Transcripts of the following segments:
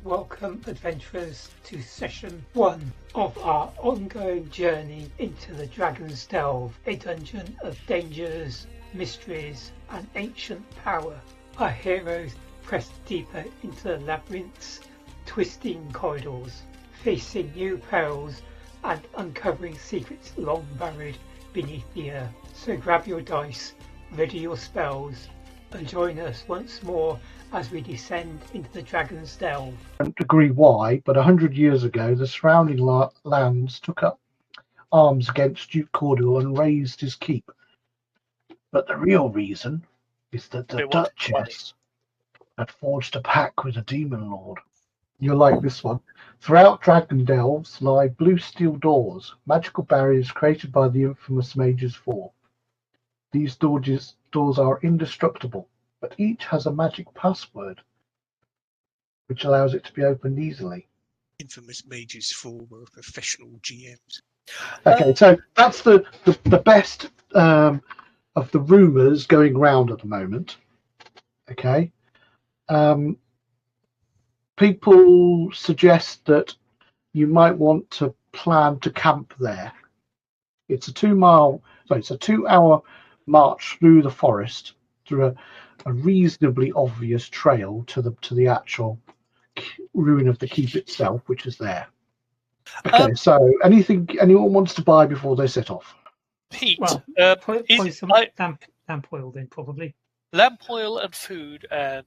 Welcome, adventurers, to session 1 of our ongoing journey into the Dragon's Delve, a dungeon of dangers, mysteries, and ancient power. Our heroes press deeper into the labyrinths, twisting corridors, facing new perils and uncovering secrets long buried beneath the earth. So grab your dice, ready your spells, and join us once more as we descend into the Dragon's Delve. I don't agree why, but 100 years ago, the surrounding lands took up arms against Duke Chordille and razed his keep. But the real reason is that the Duchess had forged a pact with a demon lord. You'll like this one. Throughout Dragon Delves lie blue steel doors, magical barriers created by the infamous Mages 4. These doors are indestructible, but each has a magic password which allows it to be opened easily. Infamous Mages 4 were professional GMs. Okay, so that's the best of the rumours going round at the moment. Okay. People suggest that you might want to plan to camp there. It's a 2-hour march through the forest, through a reasonably obvious trail to the actual ruin of the keep itself, which is there. Okay, so anyone wants to buy before they set off? Pete, probably some lamp oil then, probably. Lamp oil and food and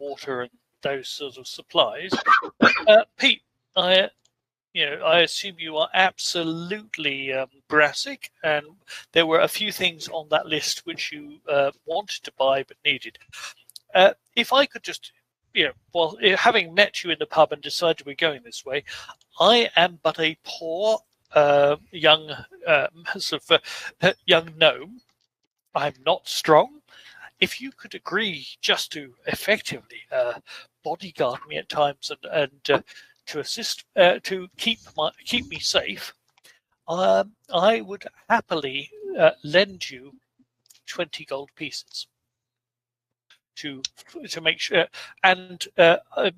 water and those sorts of supplies. Pete, I assume you are absolutely brassic, and there were a few things on that list which you wanted to buy but needed. If I could just, having met you in the pub and decided we're going this way, I am but a poor young gnome. I'm not strong. If you could agree just to effectively bodyguard me at times and to assist to keep me safe, I would happily lend you 20 gold pieces to make sure, and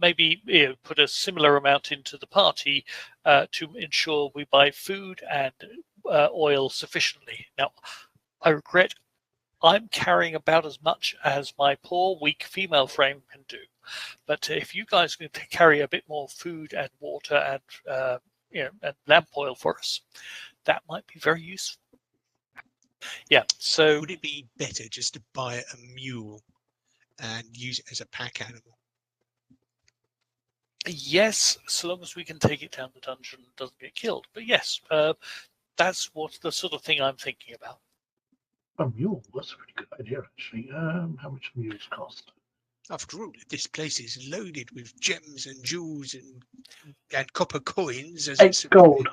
maybe put a similar amount into the party to ensure we buy food and oil sufficiently. Now, I regret I'm carrying about as much as my poor, weak female frame can do. But if you guys can carry a bit more food and water and and lamp oil for us, that might be very useful. Yeah. So would it be better just to buy a mule and use it as a pack animal? Yes, so long as we can take it down the dungeon and doesn't get killed. But yes, that's what the sort of thing I'm thinking about. A mule? That's a pretty good idea, actually. How much mules cost? After all, this place is loaded with gems and jewels and copper coins. 8 gold.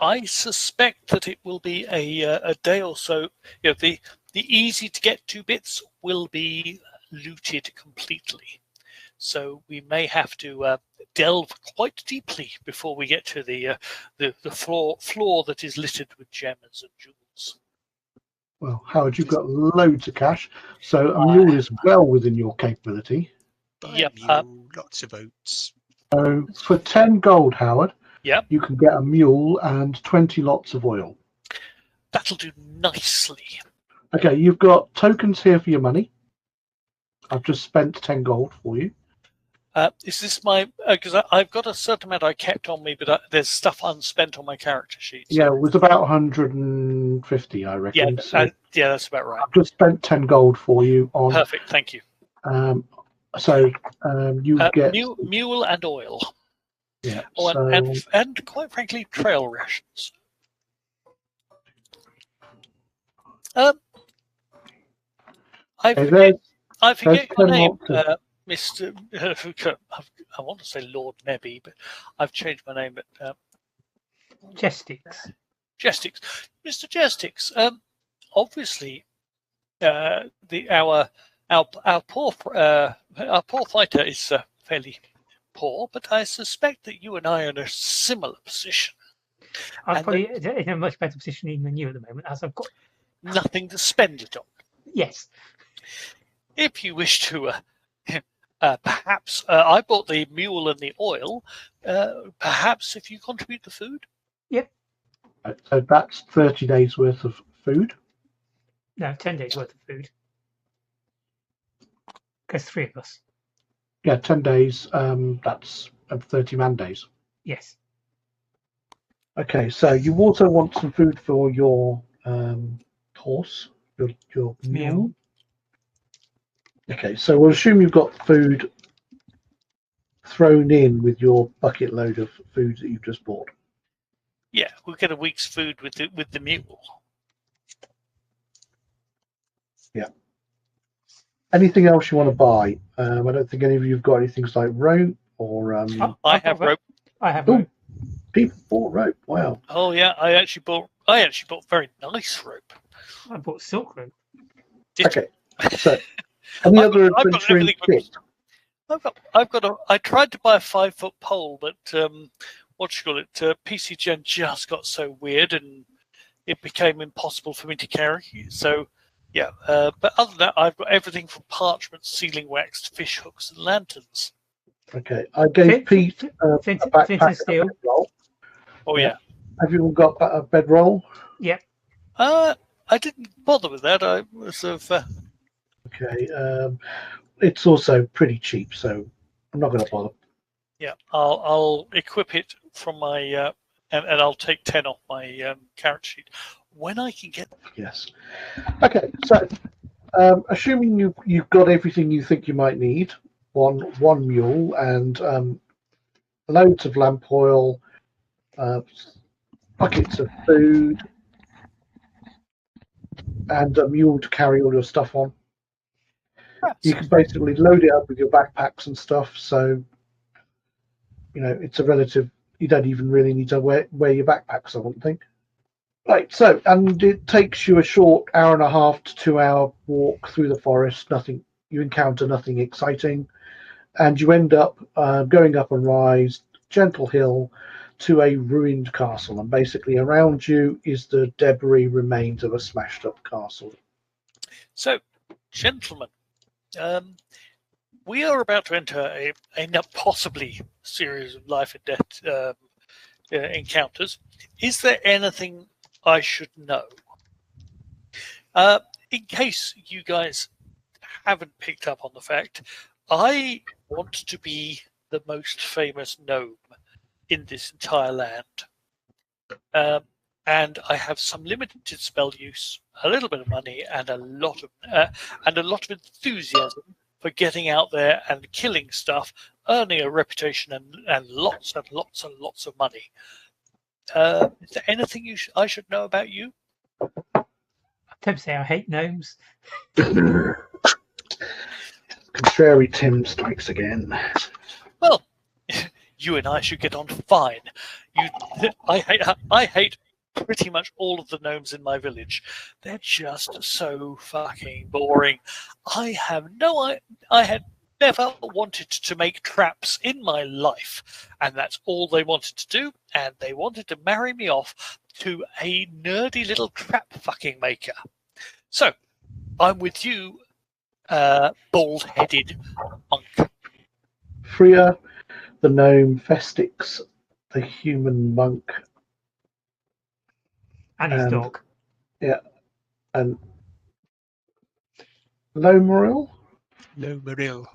I suspect that it will be a day or so. The easy to get to bits will be looted completely, so we may have to delve quite deeply before we get to the floor that is littered with gems and jewels. Well, Howard, you've got loads of cash, so a mule is well within your capability. Yep. Mule, lots of oats. So for 10 gold, Howard, yep, you can get a mule and 20 lots of oil. That'll do nicely. Okay, you've got tokens here for your money. I've just spent 10 gold for you. Is this my... Because I've got a certain amount I kept on me, but there's stuff unspent on my character sheet. So. Yeah, it was about 150, I reckon. Yeah, that's about right. I've just spent 10 gold for you. Perfect, thank you. You get... Mule and oil. Yeah. Oh, and quite frankly, trail rations. I forget your name, Mr. I want to say Lord Nebby, but I've changed my name. Jestix. Mr. Jestix. Obviously, our poor fighter is fairly poor, but I suspect that you and I are in a similar position. I'm probably in a much better position even than you at the moment, as I've got nothing to spend it on. Yes. If you wish to Perhaps I bought the mule and the oil. Perhaps if you contribute the food. So that's 30 days worth of food. No, 10 days worth of food. Because 3 of us. Yeah, 10 days. That's 30 man days. Yes. Okay, so you also want some food for your horse, your mule. Okay, so we'll assume you've got food thrown in with your bucket load of food that you've just bought. Yeah, we'll get a week's food with the mule. Yeah. anything else you want to buy? I don't think any of you have got anything like rope or. I have rope. I have rope. People bought rope. Wow. Oh yeah, I actually bought very nice rope. I bought silk rope. Okay. So, any other I've got adventuring everything. kit? I tried to buy a 5-foot pole, but PC Gen just got so weird and it became impossible for me to carry. So, yeah. But other than that, I've got everything from parchment, sealing wax, to fish hooks, and lanterns. Okay. I gave Pete a backpack and a steel. bedroll. Oh yeah. Have you all got a bedroll? Yep. I didn't bother with that. I was Okay. It's also pretty cheap, so I'm not going to bother. Yeah, I'll equip it from my and I'll take 10 off my character sheet when I can get. Yes. Okay. So, assuming you've got everything you think you might need, one mule and loads of lamp oil, buckets of food, and a mule to carry all your stuff on. You can basically load it up with your backpacks and stuff, so it's a relative. You don't even really need to wear your backpacks, I wouldn't think. Right, so and it takes you a short 1.5 to 2 hour walk through the forest. You encounter nothing exciting, and you end up going up a rise, gentle hill, to a ruined castle, and basically around you is the debris remains of a smashed up castle. So, gentlemen, we are about to enter a possibly series of life and death encounters. Is there anything I should know? In case you guys haven't picked up on the fact, I want to be the most famous gnome in this entire land. And I have some limited spell use, a little bit of money, and a lot of enthusiasm for getting out there and killing stuff, earning a reputation, and lots and lots and lots of money. Is there anything I should know about you? I don't say I hate gnomes. Contrary Tim strikes again. Well, you and I should get on fine. I hate pretty much all of the gnomes in my village. They're just so fucking boring. I had never wanted to make traps in my life, and that's all they wanted to do, and they wanted to marry me off to a nerdy little trap fucking maker. So, I'm with you, bald-headed monk. Fria, the gnome, Festix, the human monk, and his dog. Yeah, and Lómeril. Lómeril.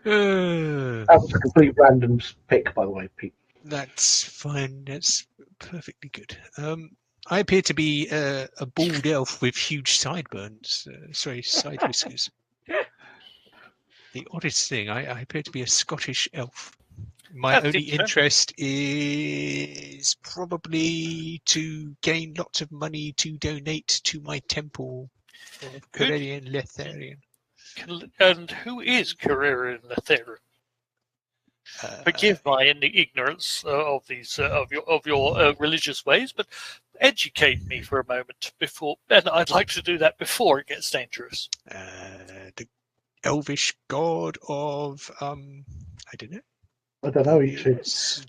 That was a complete random pick, by the way, Pete. That's fine. That's perfectly good. I appear to be a bald elf with huge sideburns. Side whiskers. The oddest thing, I appear to be a Scottish elf. My only interest is probably to gain lots of money to donate to my temple of Carillion Letharian. And who is Carillion Letharian? Forgive my ignorance of these of your religious ways, but educate me for a moment before. And I'd like to do that before it gets dangerous. The elvish god of I don't know.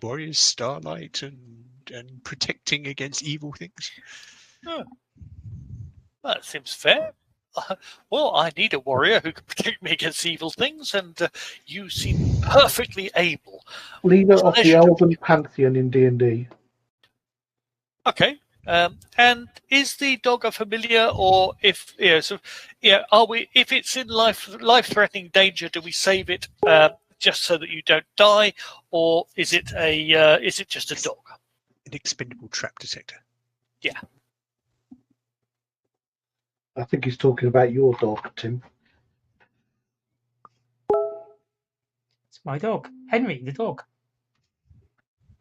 Warriors, starlight, and protecting against evil things. Oh. That seems fair. well, I need a warrior who can protect me against evil things, and you seem perfectly able. Leader of the Pleasure to Elven meet Pantheon in D&D. you. Okay. And is the dog a familiar, or if are we? If it's in life-threatening danger, do we save it just so that you don't die, or is it just a dog? An expendable trap detector. Yeah. I think he's talking about your dog, Tim. It's my dog, Henry, the dog.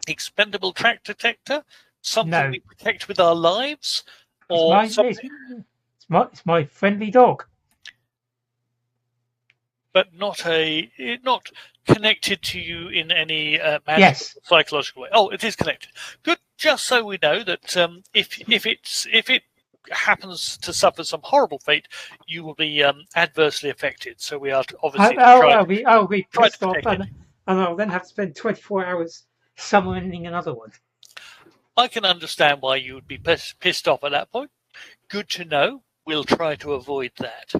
Expendable track detector, something No. we protect with our lives, or something, It's my friendly dog. but not connected to you in any magical, Yes. psychological way. Oh, it is connected. Good. Just so we know that if it happens to suffer some horrible fate, you will be adversely affected. So we are obviously I'll be try to pissed off, protect it. and I'll then have to spend 24 hours summoning another one. I can understand why you would be pissed off at that point. Good to know. We'll try to avoid that.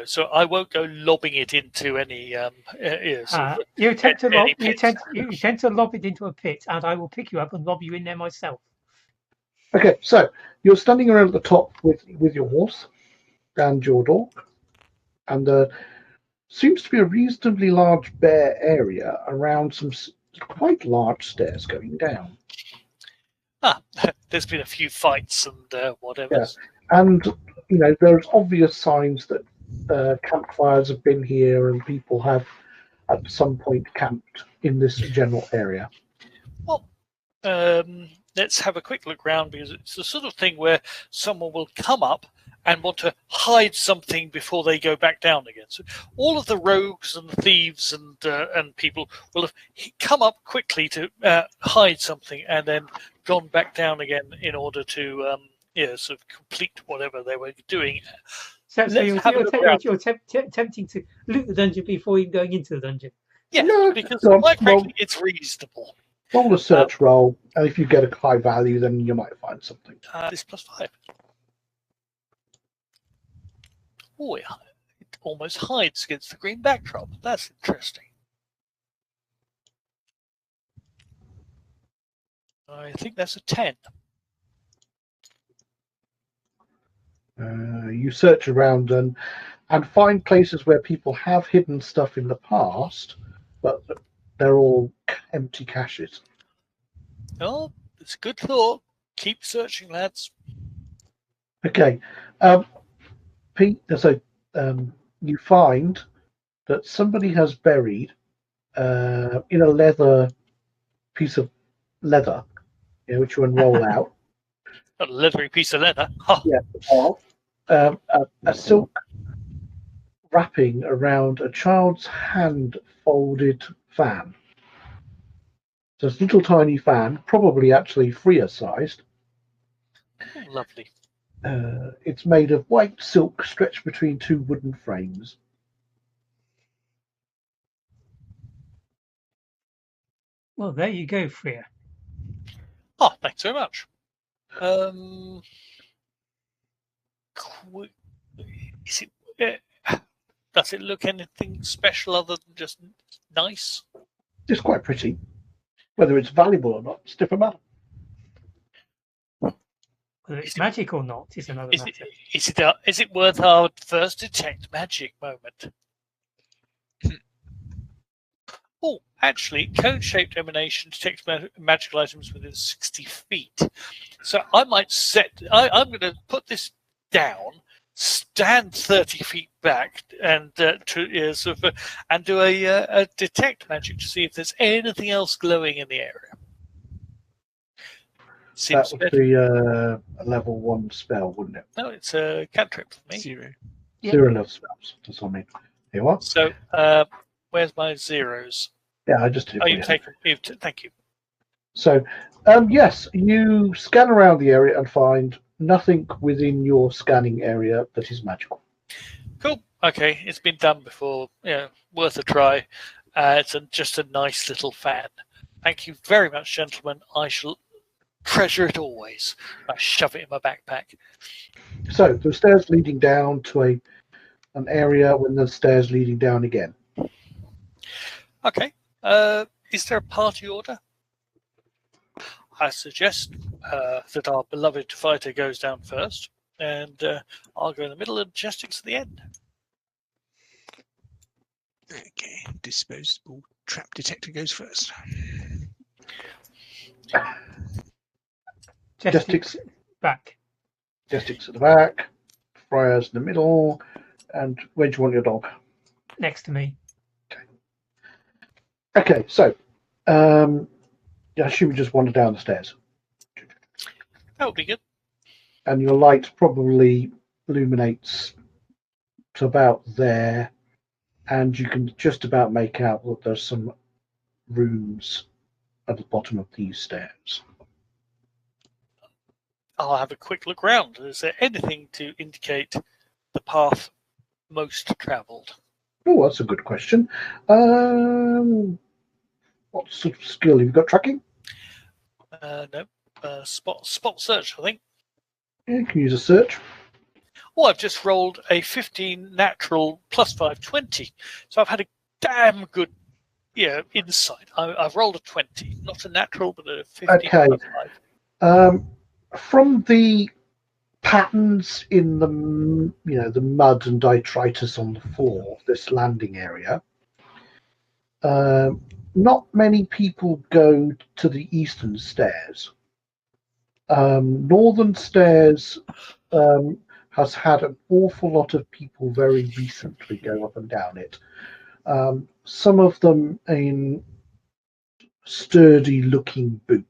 So I won't go lobbing it into any. You tend to lob it into a pit, and I will pick you up and lob you in there myself. Okay, so you're standing around at the top with your horse and your dog, and there seems to be a reasonably large bare area around some quite large stairs going down. There's been a few fights and whatever. Yeah. And there's obvious signs that campfires have been here and people have at some point camped in this general area. Well, let's have a quick look round, because it's the sort of thing where someone will come up and want to hide something before they go back down again. So all of the rogues and thieves and people will have come up quickly to hide something and then gone back down again in order to sort of complete whatever they were doing. So you're attempting to loot the dungeon before even going into the dungeon. Yeah, No, because no, quite frankly, it's reasonable. Roll a search roll, and if you get a high value, then you might find something. This +5. Oh, it almost hides against the green backdrop. That's interesting. I think that's a 10. You search around and find places where people have hidden stuff in the past, but they're all empty caches. Oh, it's a good thought. Keep searching, lads. Okay. Pete, so you find that somebody has buried in a leather piece of leather, which you unroll out. A leathery piece of leather. Yeah, a silk wrapping around a child's hand folded fan. So it's a little tiny fan, probably actually Fria sized. Oh, lovely. It's made of white silk stretched between two wooden frames. Well, there you go, Fria. Oh, thanks very much. Does it look anything special other than just nice? It's quite pretty. Whether it's valuable or not, it's a different matter. Whether it's magic or not is another matter. Is it worth our first detect magic moment? Oh, actually, cone-shaped emanation detects magical items within 60 feet. So I might I'm going to put this down, stand 30 feet back, and do a detect magic to see if there's anything else glowing in the area. That would be a level 1 spell, wouldn't it? No, it's a cantrip for me. 0. Yeah. 0 level spells. That's what I mean. Here you are. So, where's my zeros? Yeah, I just did. Oh, you've taken. Thank you. So, yes, you scan around the area and find nothing within your scanning area that is magical. Cool. Okay, it's been done before. Yeah, worth a try. It's just a nice little fan. Thank you very much, gentlemen. I shall treasure it always. I shove it in my backpack. So the stairs leading down to an area, when the stairs leading down again. Okay. Is there a party order? I suggest that our beloved fighter goes down first, and I'll go in the middle and Jestix at the end. Okay, disposable trap detector goes first. Jestix back. Jestix at the back, Friar's in the middle, and where do you want your dog? Next to me. Okay, so I assume you just wander down the stairs. That would be good. And your light probably illuminates to about there, and you can just about make out that there's some rooms at the bottom of these stairs. I'll have a quick look round. Is there anything to indicate the path most travelled? Oh, that's a good question. What sort of skill have you got? Tracking? No. Spot search, I think. Yeah, you can use a search. Oh, I've just rolled a 15 natural plus 5, 20. So I've had a damn good insight. I've rolled a 20. Not a natural, but a 15 Okay. plus 5. From the patterns in the mud and detritus on the floor of this landing area, not many people go to the eastern stairs. Northern stairs has had an awful lot of people very recently go up and down it. Some of them in sturdy looking boots.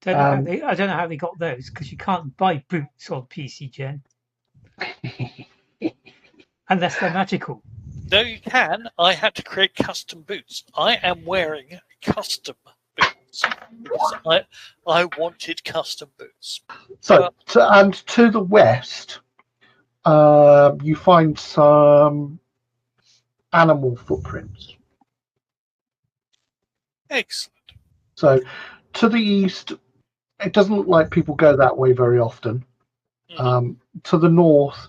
I don't know how they got those, because you can't buy boots on PC Gen unless they're magical. No, you can. I had to create custom boots. I am wearing custom boots because I wanted custom boots. So, to the west, you find some animal footprints. Excellent. So, to the east, it doesn't look like people go that way very often. Mhm. To the north,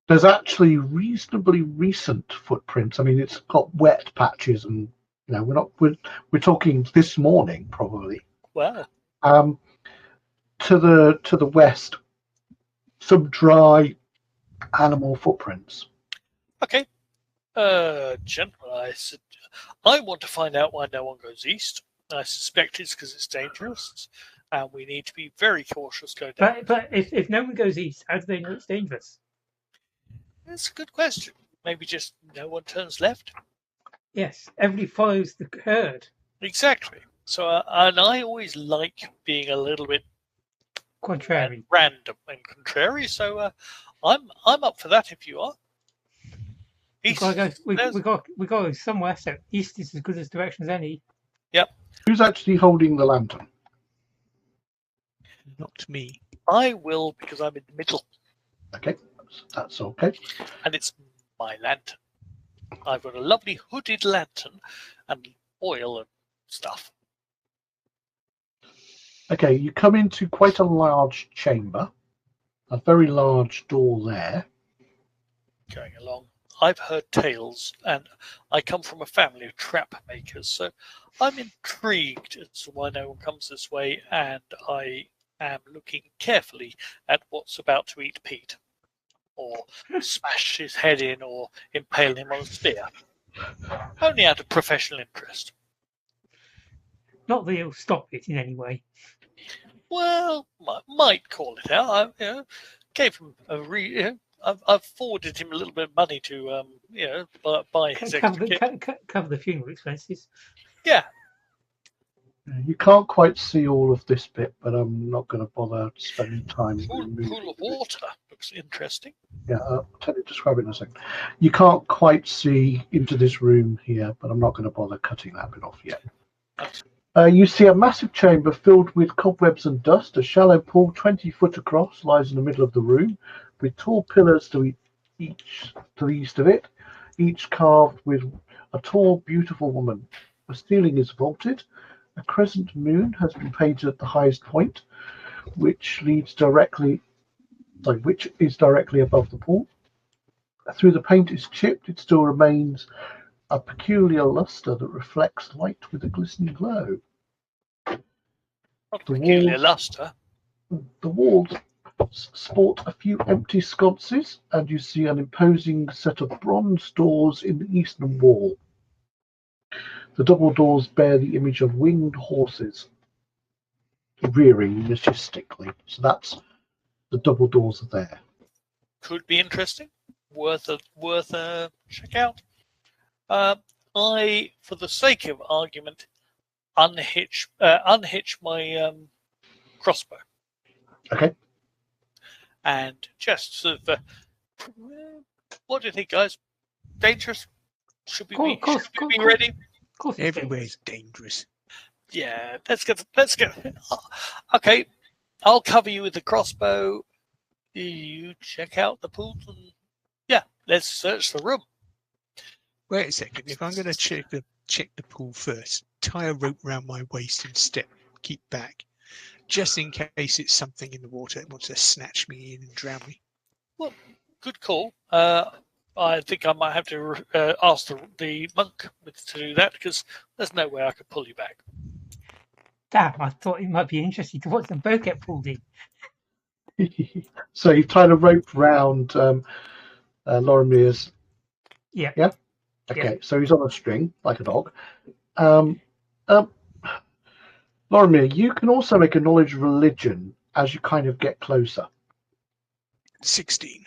there's actually reasonably recent footprints. I mean, it's got wet patches, and we're talking this morning probably. Wow. To the west, some dry animal footprints. Okay. Gentlemen, I want to find out why no one goes east. I suspect it's because it's dangerous, and we need to be very cautious going down. But if no one goes east, how do they know it's dangerous? That's a good question. Maybe just no one turns left? Yes, everybody follows the herd. Exactly. So, and I always like being a little bit Contrary. random and contrary. So, I'm up for that if you are. We gotta go somewhere. So east is as good as direction as any. Yep. Who's actually holding the lantern? Not me. I will, because I'm in the middle. Okay, that's okay. And it's my lantern. I've got a lovely hooded lantern and oil and stuff. Okay, you come into quite a large chamber, a very large door there. Going along. I've heard tales, and I come from a family of trap makers, so I'm intrigued as to why no one comes this way, and I am looking carefully at what's about to eat Pete, or smash his head in, or impale him on a spear. Only out of professional interest. Not that it'll stop it in any way. Well, might call it out. I gave him I've forwarded him a little bit of money to, buy his extra kit. Cover the funeral expenses. Yeah. You can't quite see all of this bit, but I'm not going to bother spending time. Pool of water looks interesting. Yeah, I'll describe it in a second. You can't quite see into this room here, but I'm not going to bother cutting that bit off yet. You see a massive chamber filled with cobwebs and dust. A shallow pool 20 foot across lies in the middle of the room, with tall pillars to the east of it, each carved with a tall, beautiful woman The ceiling is vaulted. A crescent moon has been painted at the highest point, which is directly above the pool. Though the paint is chipped, it still remains a peculiar luster that reflects light with a glistening glow. Not peculiar luster. The walls sport a few empty sconces, and you see an imposing set of bronze doors in the eastern wall. The double doors bear the image of winged horses rearing majestically. So that's the double doors are there. Could be interesting. Worth a check out. I, for the sake of argument, unhitch my crossbow. Okay. And just sort of, what do you think, guys? Dangerous? Should we be ready? Of course, Everywhere's dangerous. Yeah, let's get. Okay, I'll cover you with the crossbow. You check out the pool, and yeah, let's search the room. Wait a second. If I'm going to check the pool first, tie a rope round my waist and keep back, just in case it's something in the water that wants to snatch me in and drown me. Well, good call. I think I might have to ask the monk to do that, because there's no way I could pull you back. Damn, I thought it might be interesting to watch them both get pulled in. So you've tied a rope round Lómeril's. Yeah. Yeah? Okay, Yeah. So he's on a string, like a dog. Lómeril, you can also make a knowledge of religion as you kind of get closer. 16.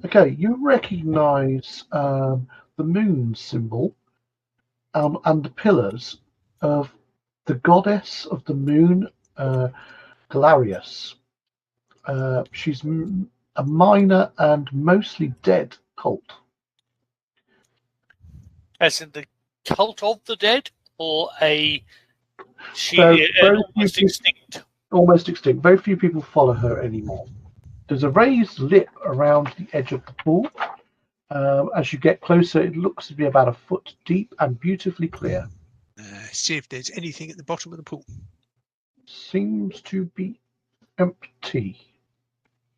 Okay, you recognise the moon symbol and the pillars of the goddess of the moon, Glarias. She's a minor and mostly dead cult. As in the cult of the dead, or almost extinct? Almost extinct. Very few people follow her anymore. There's a raised lip around the edge of the pool. As you get closer, it looks to be about a foot deep and beautifully clear. See if there's anything at the bottom of the pool. Seems to be empty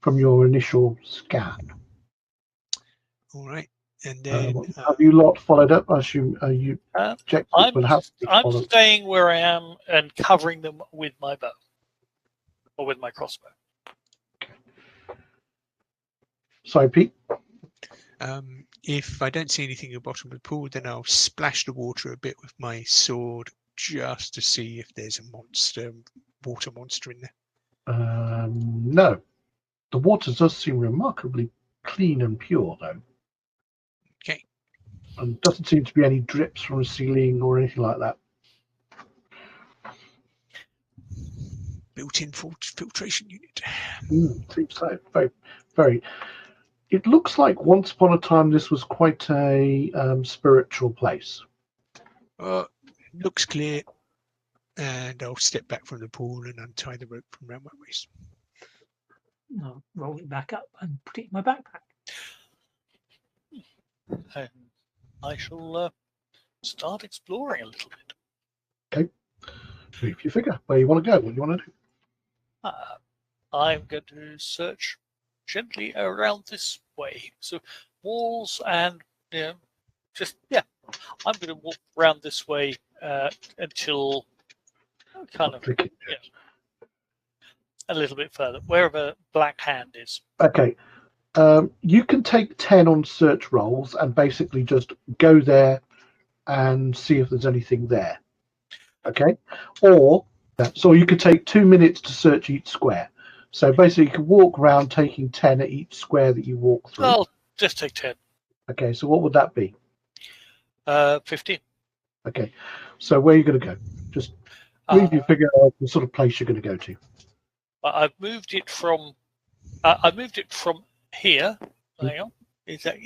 from your initial scan. All right. And then have you lot followed up? I assume you I'm staying where I am and covering them with my bow or with my crossbow. Sorry, Pete. If I don't see anything at the bottom of the pool, then I'll splash the water a bit with my sword just to see if there's a water monster in there. No. The water does seem remarkably clean and pure, though. Okay. And doesn't seem to be any drips from the ceiling or anything like that. Built-in filtration unit. Seems so. Very, very. It looks like once upon a time this was quite a spiritual place. Looks clear. And I'll step back from the pool and untie the rope from around my waist. I'll roll it back up and put it in my backpack. I shall start exploring a little bit. Okay. If you figure where you want to go, what you want to do. I'm going to search gently around this way. So walls and I'm going to walk around this way until kind of a little bit further, wherever Black Hand is. Okay. You can take 10 on search rolls and basically just go there and see if there's anything there. Okay? Or so you could take 2 minutes to search each square. So basically you can walk around taking 10 at each square that you walk through. I'll just take 10. Okay, so what would that be? 15. Okay. So where are you going to go? Just leave you figure out the sort of place you're going to go to. I've moved it from here. Hang on. Is that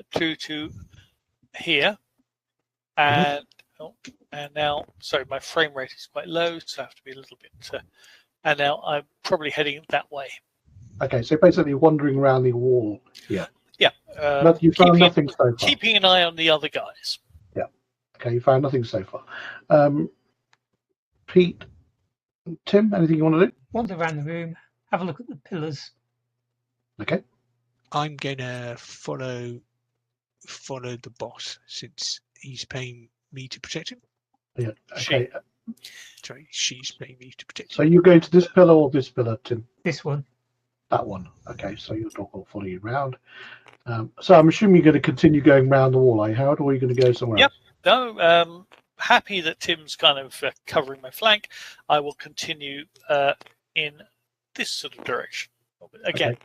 so to here. And and now sorry, my frame rate is quite low, so I have to be a little bit and now I'm probably heading that way. Okay, so basically wandering around the wall. Yeah. Yeah. You found nothing so far. Keeping an eye on the other guys. Yeah. Okay, you found nothing so far. Pete, Tim, anything you want to do? Wander around the room, have a look at the pillars. Okay. I'm gonna follow the boss since he's paying me to protect him. Yeah. She. Okay. Sorry, she's paying me to protect So him. you're going to this pillar or this pillar, Tim? This one. That one. Okay, so your dog will follow you round. So I'm assuming you're going to continue going round the wall, Howard, or are you going to go somewhere Yep. else? No, happy that Tim's kind of covering my flank. I will continue in this sort of direction. Again,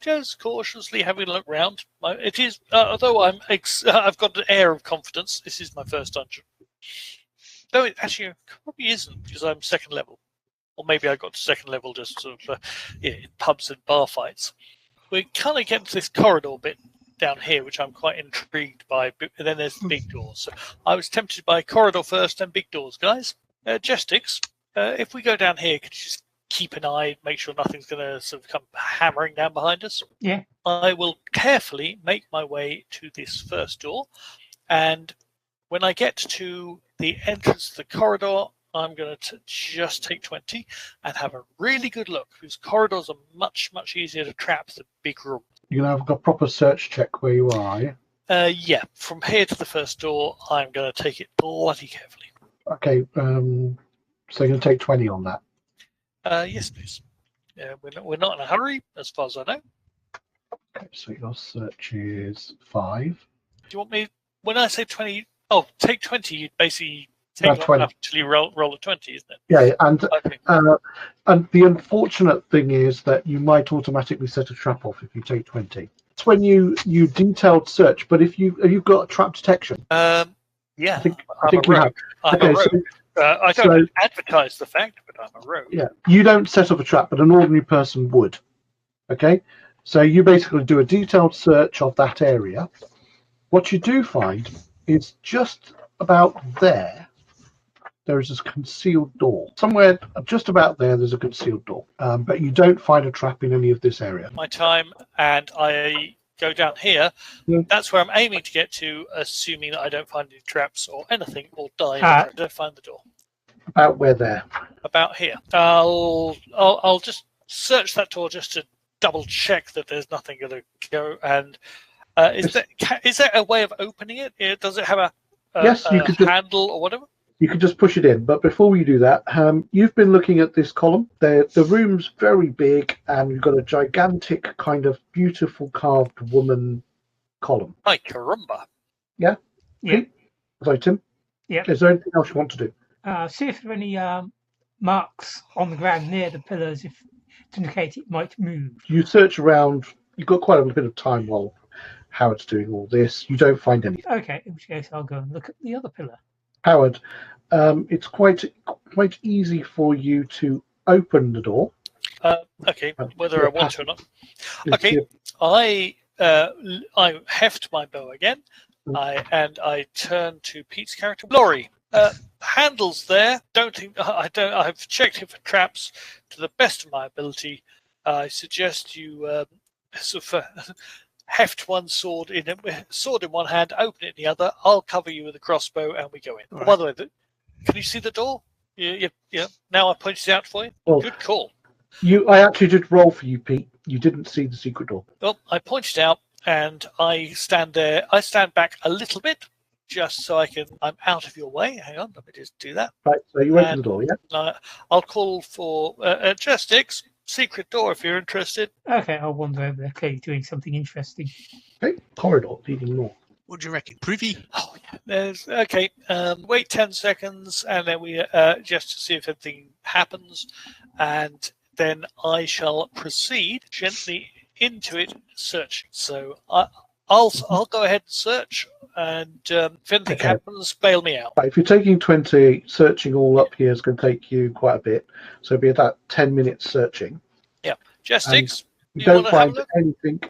just cautiously having a look round. It is, although I've got an air of confidence. This is my first dungeon. Though it actually probably isn't because I'm second level, or maybe I got to second level just sort of in pubs and bar fights. We kind of get to this corridor bit down here, which I'm quite intrigued by. And then there's the big doors. So I was tempted by corridor first and big doors, guys. Jestix, if we go down here, could you just keep an eye, make sure nothing's going to sort of come hammering down behind us? Yeah. I will carefully make my way to this first door, and when I get to the entrance to the corridor, I'm going to just take 20 and have a really good look, because corridors are much, much easier to trap than big rooms. You're going to have a proper search check where you are you? Yeah, from here to the first door, I'm going to take it bloody carefully. Okay, so you're going to take 20 on that? Yes, please. We're not in a hurry, as far as I know. Okay, so your search is 5. Do you want me, when I say 20, take 20, you'd basically take long 20. enough until you roll a 20, isn't it? Yeah, and Okay. and the unfortunate thing is that you might automatically set a trap off if you take 20. It's when you detailed search, but if you've got trap detection. Yeah, I think I'm a you have. rogue. I'm Okay, a rogue. I don't advertise the fact, but I'm a rogue. Yeah, you don't set up a trap, but an ordinary person would. Okay, so you basically do a detailed search of that area. What you do find is just about there is a concealed door. Somewhere just about there's a concealed door, but you don't find a trap in any of this area. My time, and I go down here. Yeah. That's where I'm aiming to get to, assuming that I don't find any traps or anything, or die if I don't find the door. About where there? About here. I'll just search that door just to double check that there's nothing going to go. And is there a way of opening it? Does it have a Yes, you could handle or whatever? You could just push it in, but before you do that, you've been looking at this column. The room's very big, and you've got a gigantic kind of beautiful carved woman column. My caramba. Yeah? Yeah. Sorry, Tim? Yeah. Is there anything else you want to do? See if there are any marks on the ground near the pillars to indicate it might move. You search around. You've got quite a bit of time while Howard's doing all this. You don't find anything. Okay, in which case I'll go and look at the other pillar. Howard, it's quite easy for you to open the door. Okay, whether I want to or not. It's Okay, your- I heft my bow again, and I turn to Pete's character, Lómeril. Handles there. I've checked it for traps to the best of my ability. I suggest you sort of heft one sword in one hand, open it in the other. I'll cover you with a crossbow, and we go in. Right. By the way, can you see the door? Yeah. Now I pointed it out for you. Well, Good call. I actually did roll for you, Pete. You didn't see the secret door. Well, I pointed out, and I stand there. I stand back a little bit, just so I'm out of your way. Hang on, let me just do that. Right, so you open the door, yeah? I'll call for Jestix, secret door, if you're interested. Okay, I'll wander over there, clearly doing something interesting. Okay, corridor leading north. What do you reckon? Privy? Oh, yeah. There's okay. Wait 10 seconds, and then we just to see if anything happens, and then I shall proceed gently into it, searching. So I'll go ahead and search, and if anything happens, bail me out. Right, if you're taking 20, searching all up here is going to take you quite a bit. So it'll be about 10 minutes searching. Yeah, Jestix. You don't find anything,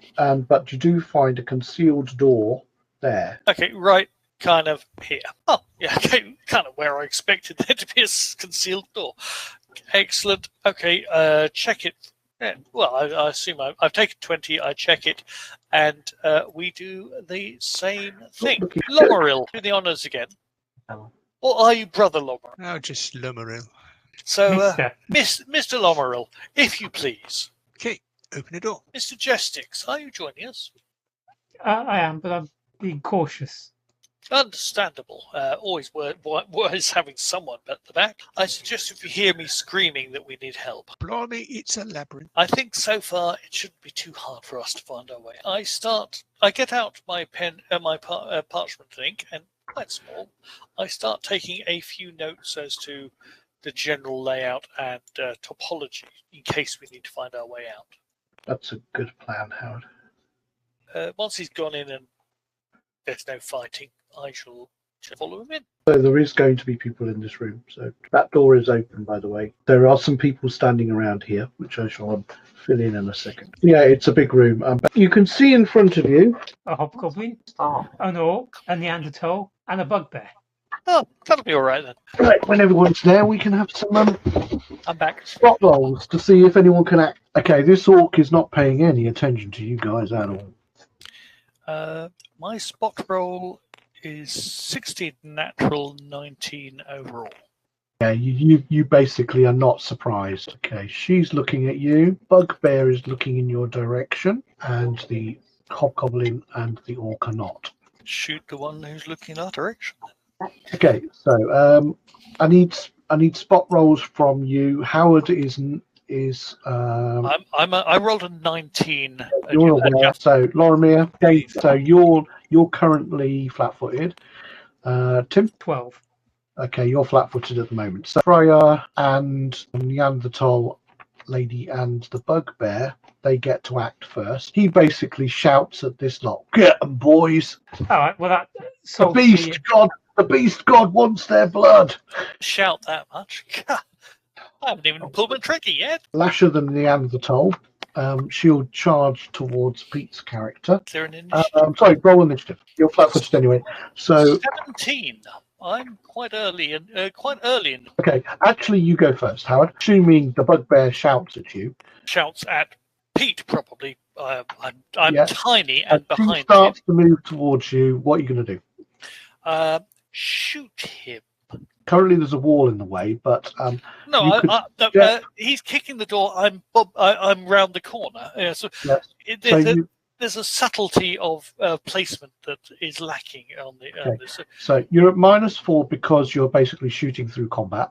but you do find a concealed door there. Okay, right, kind of here. Oh, yeah, okay, kind of where I expected there to be a concealed door. Excellent. Okay, check it Yeah, well, I assume I've taken 20. I check it, and we do the same thing. Lómeril, do the honours again. Or are you Brother Lómeril? Oh, just Lómeril. So, Mr. Lómeril, if you please. Okay, open the door. Mr. Jestix, are you joining us? I am, but I'm being cautious. Understandable. Always worth having someone at the back. I suggest if you hear me screaming that we need help. Blimey, it's a labyrinth. I think so far it shouldn't be too hard for us to find our way. I get out my pen, parchment and ink, and quite small. I start taking a few notes as to the general layout and topology in case we need to find our way out. That's a good plan, Howard. Once he's gone in and there's no fighting, I shall follow him in. So there is going to be people in this room. So that door is open, by the way. There are some people standing around here, which I shall fill in a second. Yeah, it's a big room. You can see in front of you A hobgoblin, an orc, a Neanderthal, and a bugbear. Oh, that'll be all right then. Right, when everyone's there, we can have some I'm back. spot rolls to see if anyone can act. Okay, this orc is not paying any attention to you guys at all. My spot roll is 16 natural, 19 overall. Yeah, you basically are not surprised. Okay, she's looking at you. Bugbear is looking in your direction, and the hobgoblin and the orc are not. Shoot the one who's looking in our direction. Okay, so I need spot rolls from you. Howard I rolled a 19. You're aware. So Lómeril, okay, so you're currently flat-footed. Tim? 12. Okay, you're flat-footed at the moment. So Fria and the Neanderthal lady and the bugbear, they get to act first. He basically shouts at this lot, "Get 'em, boys! All right. Well, that The beast god wants their blood." Shout that much. I haven't even pulled my trigger yet. Lasher the Neanderthal. She'll charge towards Pete's character. Is there an initiative? Sorry, roll initiative. You're flat-footed anyway. So 17. I'm quite early in. okay, actually, you go first, Howard. Assuming the bugbear shouts at you. Shouts at Pete, probably. I'm Yeah. tiny and As he behind starts to move towards you, what are you going to do? Shoot him. Currently, there's a wall in the way, but No, Yeah. he's kicking the door. I'm round the corner. Yeah, so Yes. there's a subtlety of placement that is lacking on the. Okay. This. So you're at -4 because you're basically shooting through combat,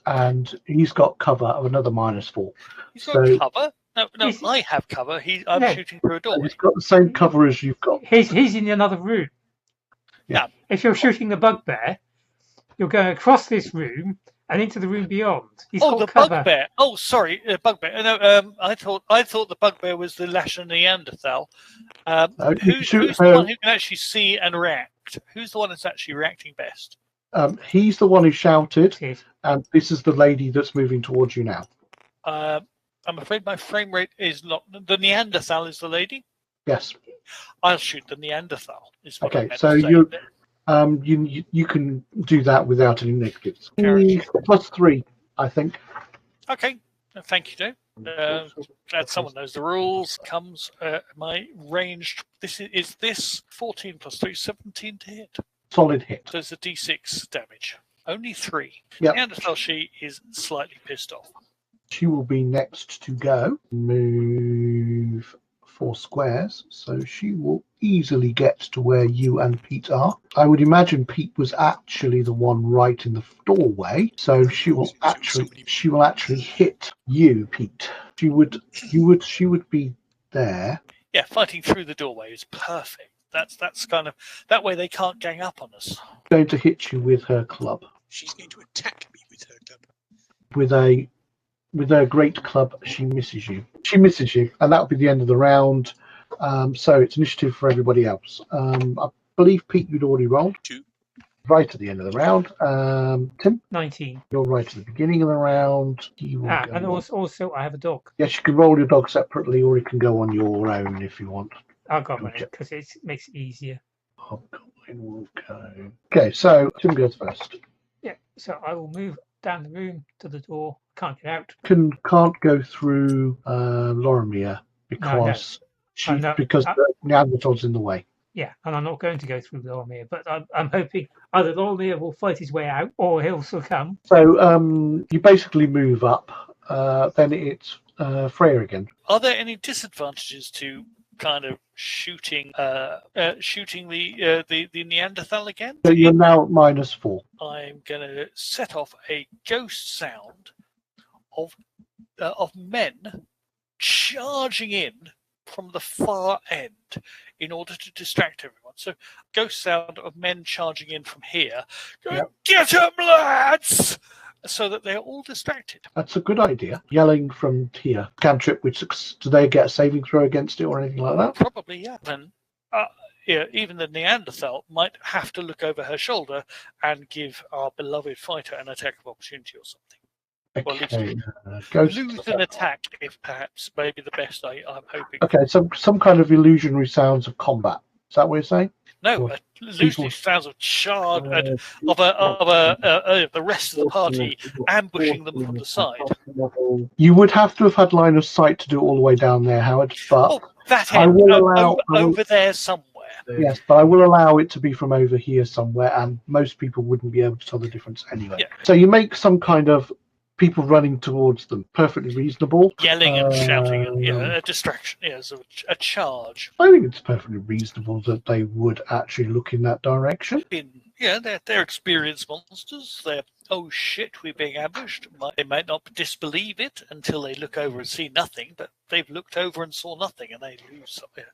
and he's got cover of another -4. He's got So- cover. No, He's- I have cover. I'm No. shooting through a door. He's got the same cover as you've got. He's in another room. Yeah. If you're shooting the bugbear, you're going across this room and into the room beyond. He's Oh, got the cover. bugbear. Oh, sorry, bugbear. No, I thought the bugbear was the Lasher Neanderthal. You can shoot Who's the one who can actually see and react? Who's the one that's actually reacting best? He's the one who shouted, Yes. and this is the lady that's moving towards you now. I'm afraid my frame rate is not. The Neanderthal is the lady. Yes. I'll shoot the Neanderthal. Is what I Okay, meant so to say. you can do that without any negatives. Character. +3, I think. Okay, thank you, Joe. Glad someone knows the rules. Comes my ranged. Is this 14 plus 3, 17 to hit? Solid hit. So it's a D6 damage. Only 3. Yep. Neanderthal, she is slightly pissed off. She will be next to go. Move 4 squares, so she will easily get to where you and Pete are. I would imagine Pete was actually the one right in the doorway, so she will actually hit you, Pete. She would be there. Yeah, fighting through the doorway is perfect. That's kind of that way they can't gang up on us. Going to hit you with her club. She's going to attack me with her club. With her great club, she misses you. And that'll be the end of the round. So it's initiative for everybody else. I believe, Pete, you'd already rolled. 2. Right at the end of the round. Tim, 19. you're right at the beginning of the round. You will go And on. also, I have a dog. Yes, you can roll your dog separately, or you can go on your own if you want. I'll go on it Gotcha. because it makes it easier. Hobgoblin will go. Okay, so Tim goes first. Yeah. So I will move down the room to the door. Can't get out. Can't go through Lómeril because No. because the Neanderthal's in the way. Yeah, and I'm not going to go through Lómeril, but I'm hoping either Lómeril will fight his way out or he'll succumb. So you basically move up. Then it's Freya again. Are there any disadvantages to kind of shooting the Neanderthal again? So you're now at -4. I'm going to set off a ghost sound of men charging in from the far end in order to distract everyone. So, ghost sound of men charging in from here. Get them, lads! So that they're all distracted. That's a good idea. Yelling from here. Cantrip, do they get a saving throw against it or anything like that? Probably, yeah. And even the Neanderthal might have to look over her shoulder and give our beloved fighter an attack of opportunity or something. Okay. Well, lose an attack, if perhaps, maybe the best I'm hoping. Okay, some kind of illusionary sounds of combat. Is that what you're saying? No, illusionary sounds of charge of the rest of the party ambushing them from the side. You would have to have had line of sight to do it all the way down there, Howard. But that I end, will allow over there somewhere. Yes, but I will allow it to be from over here somewhere, and most people wouldn't be able to tell the difference anyway. Yeah. So you make some kind of people running towards them, perfectly reasonable. Yelling and shouting, and a distraction, so a charge. I think it's perfectly reasonable that they would actually look in that direction. They're experienced monsters. They're, oh shit, we're being ambushed. They might not disbelieve it until they look over and see nothing, but they've looked over and saw nothing, and they lose something.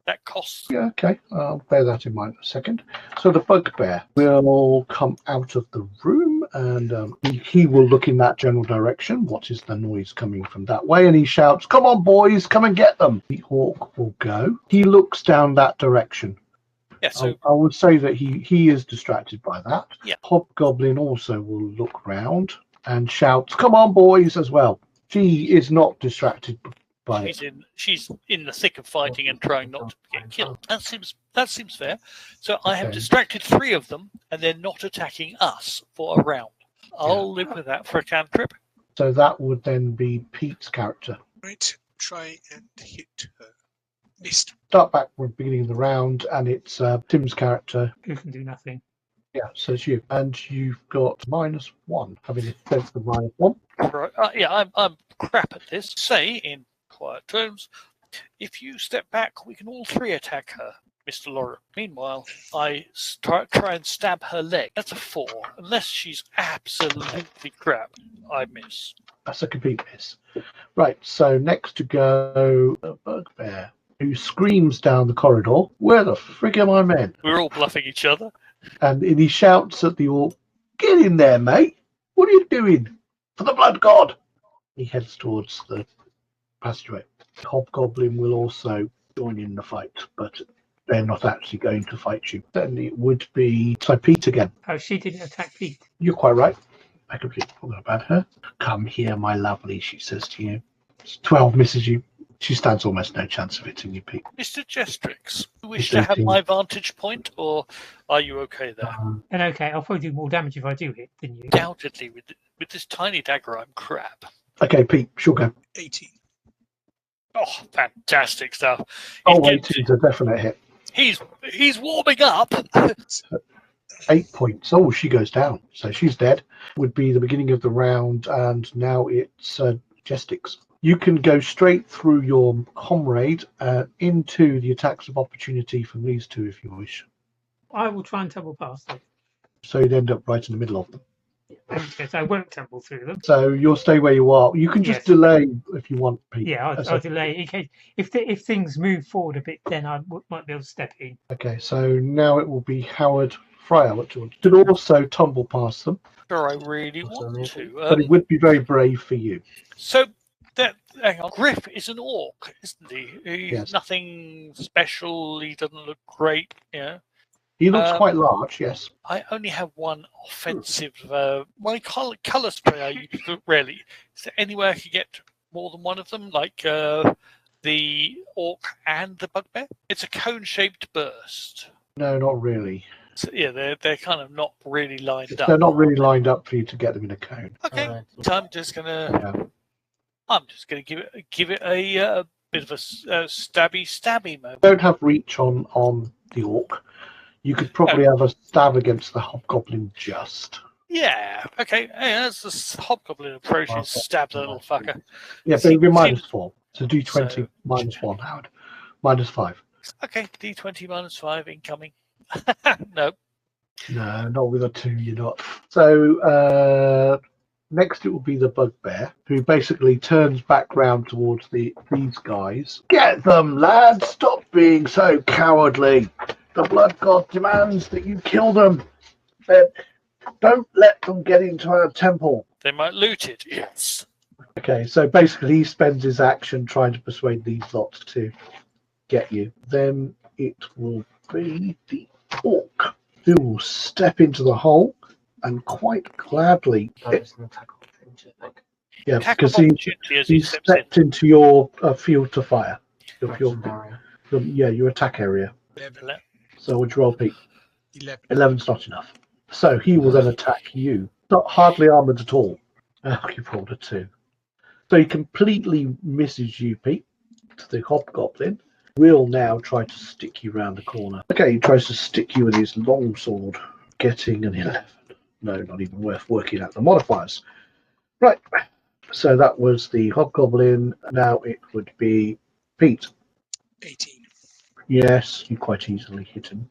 That costs. Yeah, okay. I'll bear that in mind a second. So the bugbear will come out of the room and he will look in that general direction. What is the noise coming from that way? And he shouts, "Come on, boys, come and get them." The orc will go. He looks down that direction. Yeah, so I would say that he is distracted by that. Yeah. Hobgoblin also will look round and shouts, "Come on, boys," as well. She is not distracted by it. She's in the thick of fighting and trying not to get killed. That seems fair. So I have distracted 3 of them, and they're not attacking us for a round. I'll live with that for a cantrip. So that would then be Pete's character. Right, try and hit her. Missed. Start back from the beginning of the round, and it's Tim's character. Who can do nothing. Yeah, so it's you. And you've got -1, having a defense of -1. Right. I'm crap at this. Say, in quiet terms, if you step back, we can all 3 attack her, Mr. Laura. Meanwhile, I try and stab her leg. That's a 4. Unless she's absolutely crap, I miss. That's a complete miss. Right, so next to go, the bugbear, who screams down the corridor, "Where the frig are my men?" We're all bluffing each other. And he shouts at the orc, "Get in there, mate! What are you doing? For the blood god!" He heads towards the passageway. Hobgoblin will also join in the fight, but they're not actually going to fight you. Then it would be Pete again. Oh, she didn't attack Pete. You're quite right. I completely forgot about her. "Come here, my lovely," she says to you. 12 misses you. She stands almost no chance of hitting you, Pete. Mr. Jestrix, do you wish to have my vantage point, or are you okay there? And okay, I'll probably do more damage if I do hit than you. Undoubtedly, with this tiny dagger, I'm crap. Okay, Pete, she'll go. 18. Oh, fantastic stuff. 18's a definite hit. He's warming up. 8 points. Oh, she goes down. So she's dead. Would be the beginning of the round, and now it's Jestrix. You can go straight through your comrade into the attacks of opportunity from these 2 if you wish. I will try and tumble past them. So you'd end up right in the middle of them. Okay, so I won't tumble through them. So you'll stay where you are. You can just delay if you want, Pete. Yeah, I'll delay in case if things move forward a bit, then I might be able to step in. Okay, so now it will be Howard Fryer. What you could also tumble past them. Sure, I really want to. But it would be very brave for you. So, hang on. Griff is an orc, isn't he? He's Yes. Nothing special. He doesn't look great. Yeah. He looks quite large, yes. I only have 1 offensive. My colour spray I use rarely. Is there any way I could get more than 1 of them, like the orc and the bugbear? It's a cone-shaped burst. No, not really. So, yeah, they're kind of not really lined up. They're not really lined up for you to get them in a cone. Okay, Alright. so I'm just gonna give it a bit of a stabby moment. Don't have reach on the orc. You could probably have a stab against the hobgoblin just. Yeah. Okay. Hey, as the hobgoblin approaches, stab the little fucker. Yeah, but you're -4. So D20 So- -1, Howard. -5. Okay, D20 -5 incoming. No. No, not with a 2, you're not. So next it will be the bugbear, who basically turns back round towards these guys. Get them, lads! Stop being so cowardly! The blood god demands that you kill them. Don't let them get into our temple. They might loot it. Yes. Okay, so basically he spends his action trying to persuade these lots to get you. Then it will be the orc who will step into the hole and quite gladly, That is an attack opportunity, I think. yeah, Attack because of opportunity as he he steps in. stepped into your field to fire. Legendary. Your attack area. 11. So would you roll, Pete? 11. 11's not enough. So he will then attack you. Not hardly armored at all. You've rolled a 2. So he completely misses you, Pete. The hobgoblin will now try to stick you round the corner. Okay, he tries to stick you with his long sword, getting an 11. No, not even worth working out the modifiers. Right. So that was the hobgoblin. Now it would be Pete. 18. Yes, you quite easily hit him.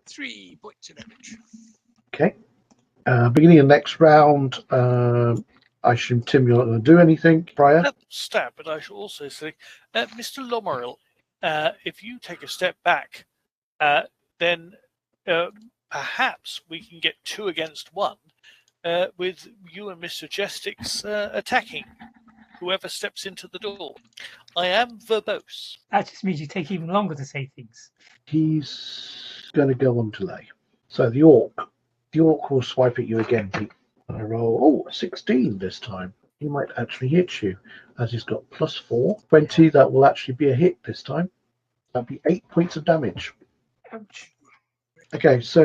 3 points of damage. Okay. Beginning of next round, I assume, Tim, you're not going to do anything prior? Stab, but I should also say, Mr. Lómeril, if you take a step back, then perhaps we can get 2 against 1 with you and Mr. Jestix attacking whoever steps into the door. I am verbose. That just means you take even longer to say things. He's going to go on delay. So the orc will swipe at you again, Pete. I roll, 16 this time. He might actually hit you, as he's got +4. 20, that will actually be a hit this time. That'll be 8 points of damage. Ouch. Okay, so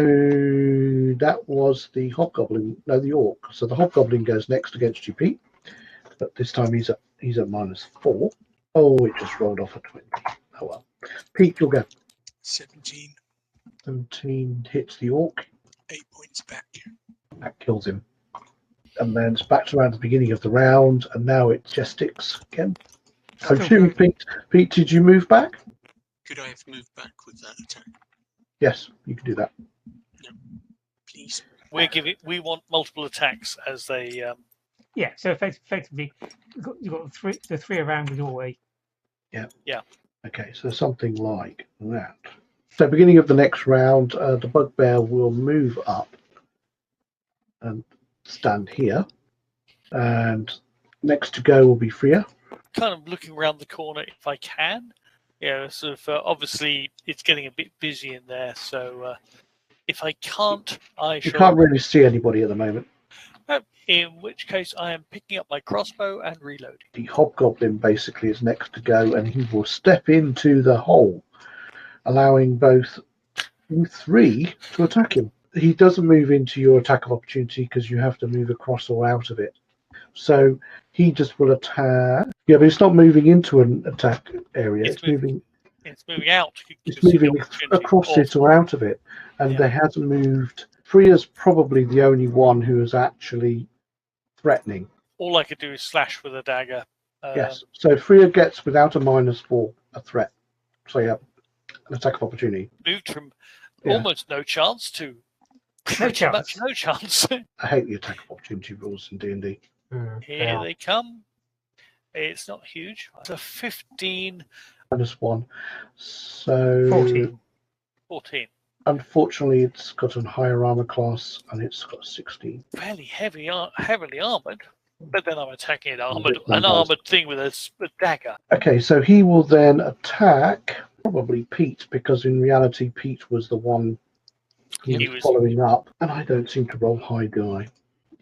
that was the hobgoblin, no, the orc. So the hobgoblin goes next against you, Pete. But this time he's at -4. Oh, it just rolled off a 20. Oh well. Pete, you'll go. 17. 17 hits the orc. 8 points back. That kills him. And then it's back to around the beginning of the round, and now it's Jestix again. I'm assuming, Pete, did you move back? Could I have moved back with that attack? Yes, you can do that. No. Please. We want multiple attacks as they. Yeah, so effectively, you've got the three around the doorway. Okay, so something like that. So beginning of the next round, the bugbear will move up and stand here. And next to go will be Fria. Kind of looking around the corner if I can. Yeah, sort of. Obviously, it's getting a bit busy in there, so if I can't, You can't really see anybody at the moment. In which case, I am picking up my crossbow and reloading. The hobgoblin basically is next to go, and he will step into the hole, allowing both you 3 to attack him. He doesn't move into your attack of opportunity because you have to move across or out of it. So he just will attack. Yeah, but it's not moving into an attack area. It's moving out. It's moving across it or out of it, and they hasn't moved. Fria's probably the only one who is actually threatening. All I could do is slash with a dagger. Yes. So Fria gets without a -4 a threat. So yeah, an attack of opportunity. Moved from Yeah. almost no chance to No chance. much no chance. I hate the attack of opportunity rules in D&D. Here they come. It's not huge. It's a 15. -1. So 14. unfortunately, it's got a higher armor class and it's got 16. Fairly heavily armored. But then I'm attacking an Numbers. armored thing with a dagger. Okay, so he will then attack probably Pete, because in reality Pete was the one he was following up, and I don't seem to roll high, do I?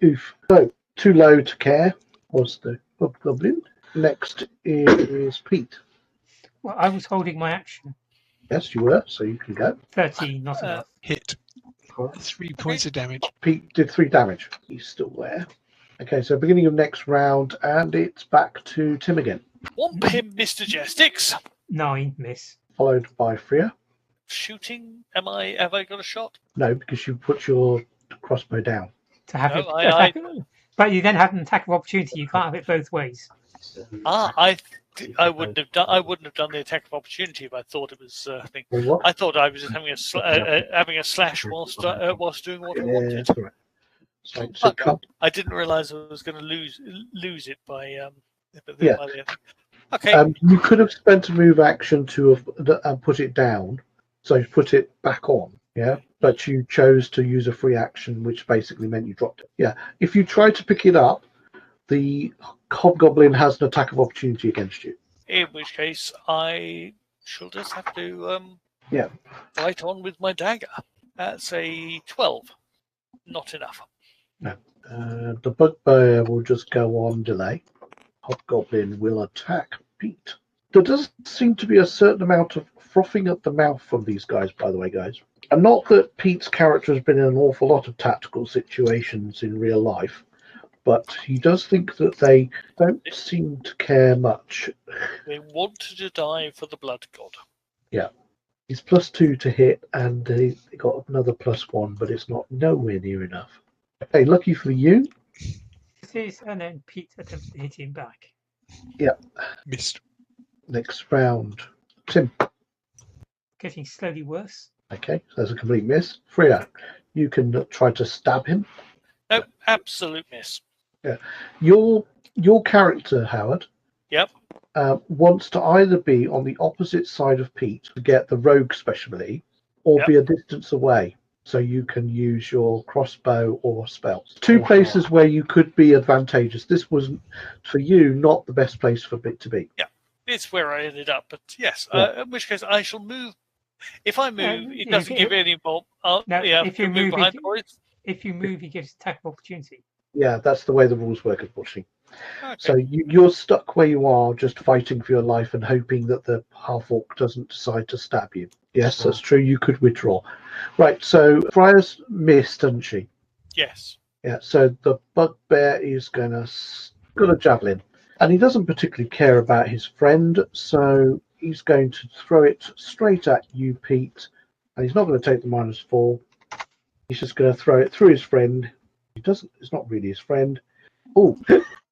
Oof. So too low to care was the hobgoblin. Next is Pete. Well, I was holding my action. Yes, you were, so you can go. 13, not enough. Hit. for? 3 points of damage. Pete did 3 damage. He's still there. Okay, so beginning of next round, and it's back to Tim again. Whomp him, Mr. Jestix. 9, miss. Followed by Fria. Shooting? Have I got a shot? No, because you put your crossbow down. To have No, it I- attack, but you then have an attack of opportunity. You can't have it both ways. I wouldn't have done the attack of opportunity if I thought it was thing. Or what? I thought I was just having a slash whilst doing what I wanted. That's right. So come. I didn't realise I was going to lose it by Yeah. by the end. Okay. You could have spent a move action to have put it down, so put it back on. Yeah, but you chose to use a free action, which basically meant you dropped it. Yeah, if you try to pick it up, the hobgoblin has an attack of opportunity against you. In which case, I shall just have to Yeah. fight on with my dagger. That's a 12. Not enough. The bugbear will just go on delay. Hobgoblin will attack Pete. There does seem to be a certain amount of frothing at the mouth from these guys, by the way, guys. And not that Pete's character has been in an awful lot of tactical situations in real life, but he does think that they don't seem to care much. They wanted to die for the blood god. He's +2 to hit, and he got another +1, but it's not nowhere near enough. Okay, lucky for you. And then Pete attempts to hit him back. Missed. Next round, Tim. Getting slowly worse. Okay, so that's a complete miss. Fria, you can try to stab him. No, absolute miss. Your character, Howard, Yep. wants to either be on the opposite side of Pete to get the rogue specialty, or Yep. be a distance away, so you can use your crossbow or spells. 2 places where you could be advantageous. This wasn't, for you, not the best place for Pete to be. It's where I ended up, but yes. Yeah. In which case, I shall move. If I move, it yeah, doesn't give any more. No, Yeah, if you move move, behind the boys. If you move, he gives attack of opportunity. Yeah, that's the way the rules work, unfortunately. Okay. So you're stuck where you are, just fighting for your life and hoping that the half-orc doesn't decide to stab you. Yes, that's true. You could withdraw. Right, so Fria's missed, doesn't she? Yes. Yeah, so the bugbear is got a javelin. And he doesn't particularly care about his friend, so he's going to throw it straight at you, Pete. And he's not going to take the -4. He's just going to throw it through his friend. It's not really his friend. Oh,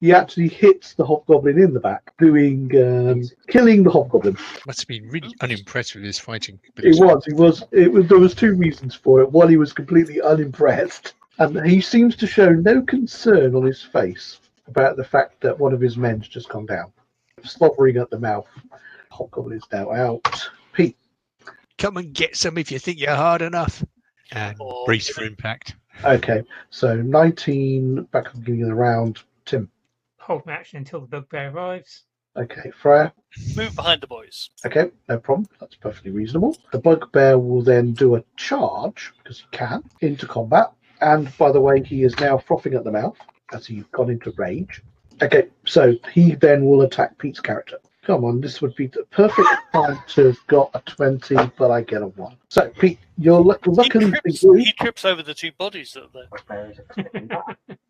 he actually hits the hobgoblin in the back, killing the hobgoblin. Must have been really unimpressed with his fighting. There was 2 reasons for it. One, he was completely unimpressed, and he seems to show no concern on his face about the fact that one of his men's just gone down, slobbering at the mouth. Hobgoblin is now out. Pete. Come and get some if you think you're hard enough. And brace for impact. Okay, so 19 back at the beginning of the round. Tim. Hold my action until the bugbear arrives. Okay, Freya. Move behind the boys. Okay, no problem. That's perfectly reasonable. The bugbear will then do a charge, because he can, into combat. And by the way, he is now frothing at the mouth as he's gone into rage. Okay, so he then will attack Pete's character. Come on, this would be the perfect time to have got a 20, but I get a 1. So, Pete, you're luckily for you. He trips over the 2 bodies that are there.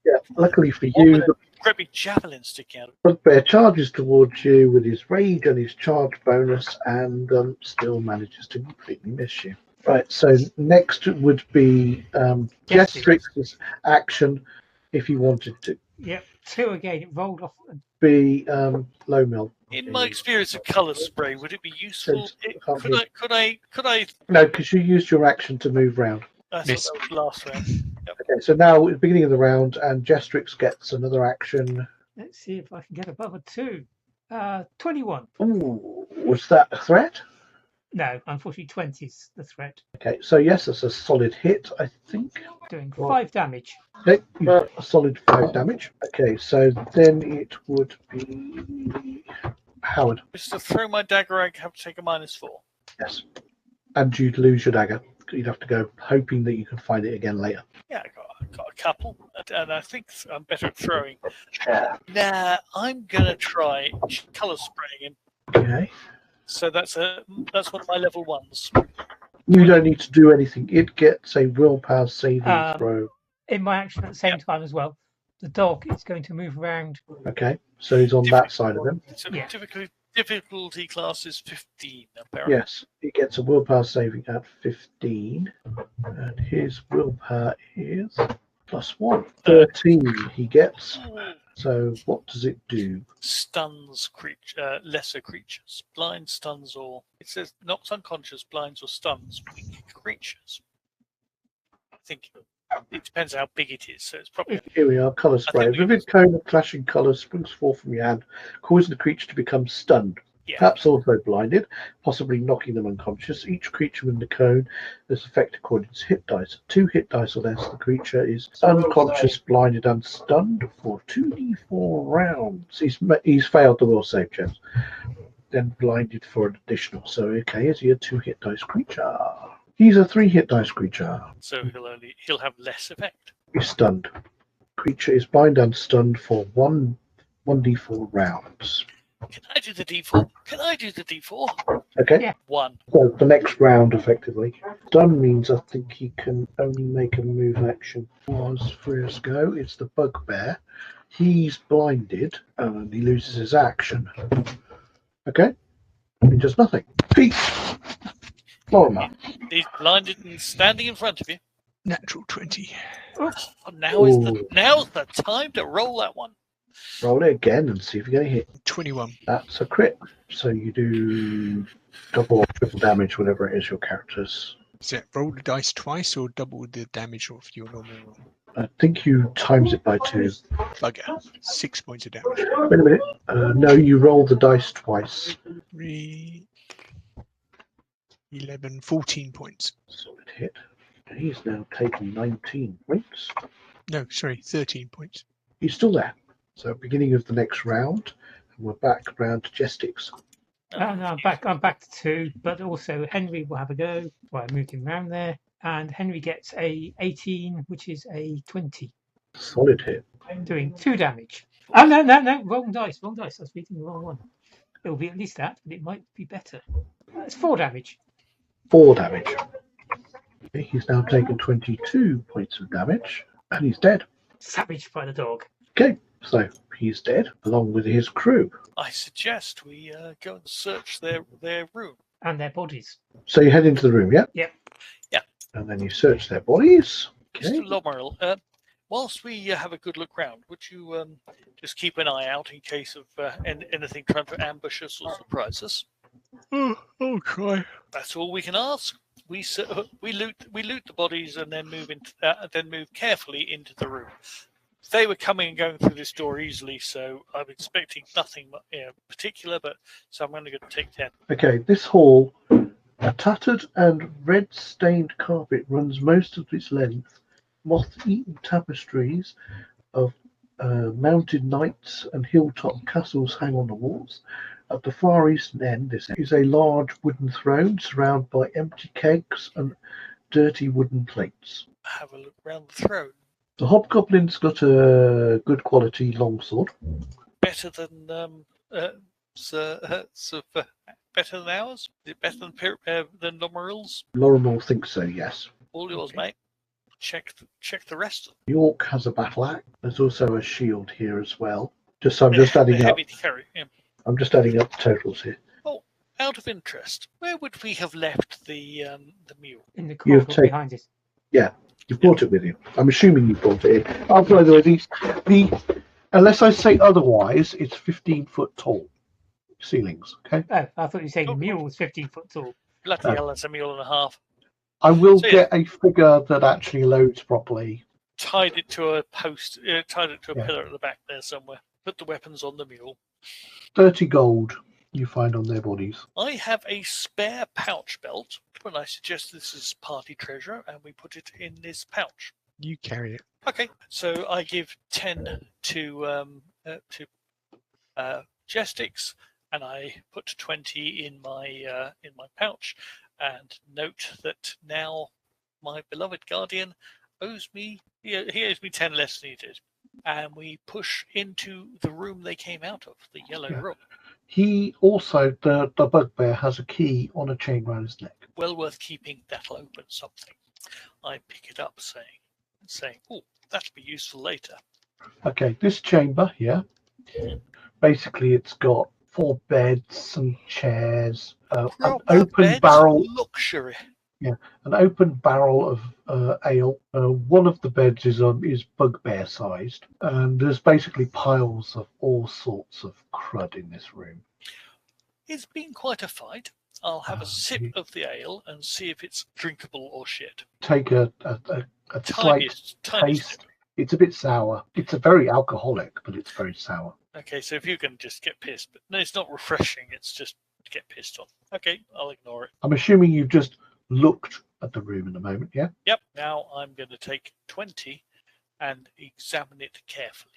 Yeah, luckily for you, the Great big javelin sticking out. bugbear charges towards you with his rage and his charge bonus, and still manages to completely miss you. Right, so next would be Jestrix's action if you wanted to. Yep, 2 again. It rolled off. Be Lómeril. In my experience of colour spray, would it be useful? Could I? No, because you used your action to move round. I thought Miss. that was last round. Yep. Okay, so now at the beginning of the round, and Jestrix gets another action. Let's see if I can get above a 2. 21. Ooh, was that a threat? No, unfortunately, 20 is the threat. Okay, so yes, that's a solid hit, I think. Doing 5 damage. Okay, you got a solid 5 damage. Okay, so then it would be Howard. Just to throw my dagger, I have to take a -4. Yes. And you'd lose your dagger. You'd have to go hoping that you can find it again later. Yeah, I got a couple, and I think I'm better at throwing. Nah, I'm gonna try colour spraying him. Okay. So that's one of my level 1s. You don't need to do anything. It gets a willpower saving throw. In my action at the same time as well, the dog is going to move around. Okay, so he's on that side of him. So Yeah. difficulty class is 15, apparently. Yes, he gets a willpower saving at 15, and his willpower is +1. 13 he gets. So what does it do? Stuns lesser creatures. Blind, stuns, or it says knocks unconscious, blinds, or stuns weak creatures. I think it depends how big it is. So it's probably Here we are, colour spray. A vivid cone of flashing colours springs forth from your hand, causing the creature to become stunned. Perhaps also blinded, possibly knocking them unconscious. Each creature within the cone is affected according to hit dice. 2 hit dice or less, the creature is unconscious, blinded, and stunned for 2d4 rounds. He's failed the will save, James. Then blinded for an additional. So, okay, is he a 2 hit dice creature? He's a 3 hit dice creature. So he'll have less effect. He's stunned. Creature is blind and stunned for 1d4 rounds. Can I do the D4? Can I do the D4? Okay. Yeah. 1. So the next round, effectively. Stun means I think he can only make a move action. Was Fria's go. It's the bugbear. He's blinded and he loses his action. Okay. He does nothing. Pete. Lorimer. He's blinded and standing in front of you. Natural 20. Oh, now's the time to roll that one. Roll it again and see if you're going to hit. 21. That's a crit. So you do double or triple damage, whatever it is your character's. Is it roll the dice twice or double the damage of your normal roll? I think you times it by 2. Bugger. 6 points of damage. Wait a minute. No, you roll the dice twice. 3, 11, 14 points. Solid hit. He's now taken 19 points. No, sorry, 13 points. He's still there. So beginning of the next round, and we're back round to Gestics. No, I'm back to 2, but also Henry will have a go. Well, I moved him around there, and Henry gets a 18, which is a 20. Solid hit. I'm doing 2 damage. Oh, no, wrong dice. I was reading the wrong one. It will be at least that, but it might be better. It's 4 damage. 4 damage. Okay, he's now taken 22 points of damage, and he's dead. Savaged by the dog. Okay, so he's dead, along with his crew. I suggest we go and search their room. And their bodies. So you head into the room, yeah? Yep. Yeah. And then you search their bodies. Okay. Mr. Lómeril, whilst we have a good look round, would you just keep an eye out in case of anything trying to ambush us or surprise us? I'll try. That's all we can ask. We loot the bodies and then move carefully into the room. They were coming and going through this door easily, so I'm expecting nothing particular. But so I'm going to take 10. Okay, this hall, a tattered and red-stained carpet runs most of its length. Moth-eaten tapestries of mounted knights and hilltop castles hang on the walls. At the far eastern end is a large wooden throne surrounded by empty kegs and dirty wooden plates. Have a look round the throne. The hobgoblin's got a good quality longsword. Better than better than ours? Is it better than Lómeril's? Lorimer thinks so, yes. All yours, Okay. mate. Check the rest of them. York has a battle axe. There's also a shield here as well. I'm just adding up. Heavy to carry. Yeah. I'm just adding up the totals here. Oh, out of interest, where would we have left the mule? In the You've corridor behind it. Yeah, you brought it with you. I'm assuming you brought it in. Oh, by the way, unless I say otherwise, it's 15-foot tall ceilings. Okay. Oh, I thought you were saying the mule was 15 foot tall. Bloody hell, that's a mule and a half. I will So, get a figure that actually loads properly. Tied it to a post. Tied it to a Yeah. pillar at the back there somewhere. Put the weapons on the mule. 30 gold you find on their bodies. I have a spare pouch belt, and I suggest this is party treasure, and we put it in this pouch. You carry it. Okay, so I give 10 to Gestics, and I put 20 in my pouch, and note that now my beloved guardian owes me. He owes me 10 less than he did, and we push into the room they came out of, the yellow room. He also, the bugbear, has a key on a chain around his neck. well worth keeping. That'll open something. I pick it up, saying, oh, that'll be useful later. Okay, this chamber here, basically it's got 4 beds, some chairs, an Proper open beds, barrel. luxury. Yeah, an open barrel of ale. One of the beds is bugbear sized, and there's basically piles of all sorts of crud in this room. It's been quite a fight. I'll have a sip of the ale and see if it's drinkable or shit. Take a slight Tiny taste. sip. It's a bit sour. It's a very alcoholic, but it's very sour. Okay, so if you can just get pissed, but no, it's not refreshing. It's just get pissed on. Okay, I'll ignore it. I'm assuming you've just looked at the room in a moment, yeah? Yep. Now I'm going to take 20 and examine it carefully.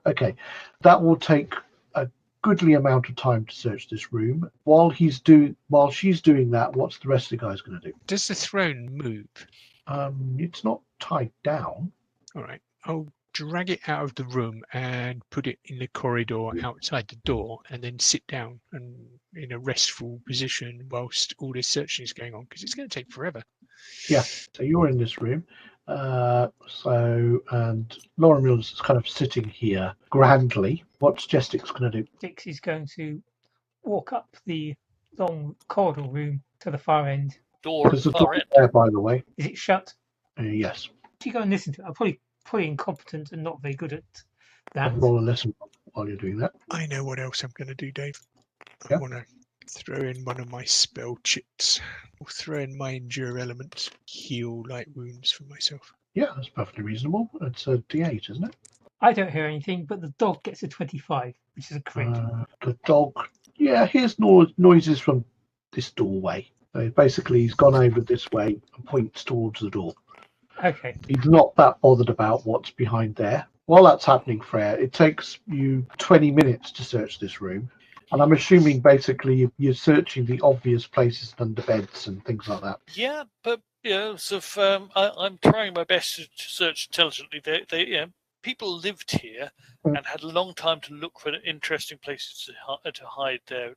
Okay, that will take a goodly amount of time to search this room. While she's doing that, what's the rest of the guys going to do? Does the throne move? It's not tied down. All right. I'll drag it out of the room and put it in the corridor outside the door, and then sit down and in a restful position whilst all this searching is going on, because it's going to take forever. Yeah. So you're in this room. And Lómeril's kind of sitting here grandly. What's Jestix going to do? Dix is going to walk up the long corridor room to the far end. Door There's at a the far door end. there, by the way. Is it shut? Yes. If you go and listen to it, I'm probably incompetent and not very good at that. Roll a lesson while you're doing that. I know what else I'm going to do, Dave. Yeah. I want to throw in one of my spell chits, or throw in my endure element, heal light wounds for myself. Yeah, that's perfectly reasonable. It's a D8, isn't it? I don't hear anything, but the dog gets a 25, which is a crit. The dog, hears noises from this doorway. So basically, he's gone over this way and points towards the door. Okay. He's not that bothered about what's behind there. While that's happening, Freya, it takes you 20 minutes to search this room. And I'm assuming basically you're searching the obvious places under beds and things like that. Yeah, but I'm trying my best to search intelligently. People lived here and had a long time to look for interesting places to hide their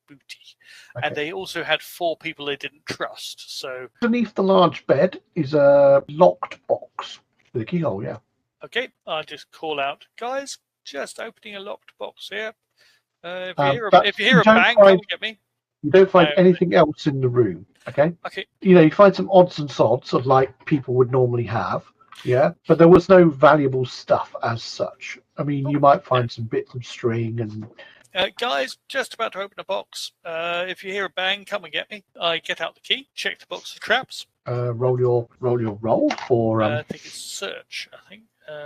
booty. Okay. And they also had 4 people they didn't trust. So Underneath the large bed is a locked box with a keyhole, yeah. okay, I just call out, guys, just opening a locked box here. If you hear a bang, come and get me. You don't find anything else in the room, okay? Okay. You find some odds and sods of like people would normally have, yeah? But there was no valuable stuff as such. I mean, you might find some bits of string and... guys, just about to open a box. If you hear a bang, come and get me. I get out the key, check the box for traps. Roll your roll for... I think it's search, I think.